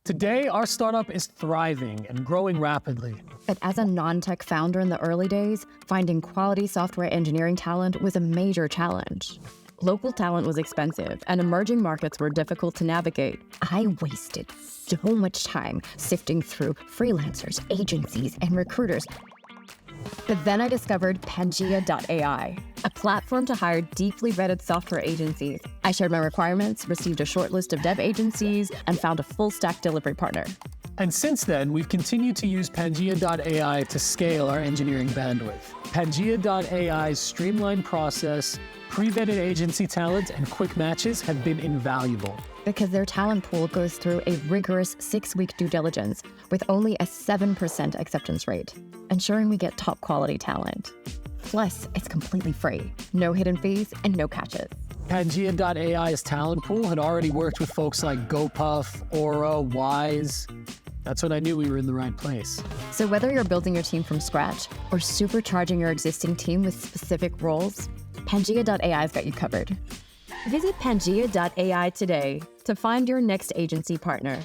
Today, our startup is thriving and growing rapidly. But as a non-tech founder in the early days, finding quality software engineering talent was a major challenge. Local talent was expensive, and emerging markets were difficult to navigate. I wasted so much time sifting through freelancers, agencies, and recruiters. But then I discovered Pangea.ai, a platform to hire deeply vetted software agencies. I shared my requirements, received a short list of dev agencies, and found a full-stack delivery partner. And since then, we've continued to use Pangea.ai to scale our engineering bandwidth. Pangea.ai's streamlined process, pre-vetted agency talent, and quick matches have been invaluable. Because their talent pool goes through a rigorous 6-week due diligence with only a 7% acceptance rate, ensuring we get top quality talent. Plus, it's completely free, no hidden fees, and no catches. Pangea.ai's talent pool had already worked with folks like Gopuff, Oura, Wise. That's when I knew we were in the right place. So whether you're building your team from scratch or supercharging your existing team with specific roles, Pangea.ai's got you covered. Visit Pangea.ai today to find your next agency partner.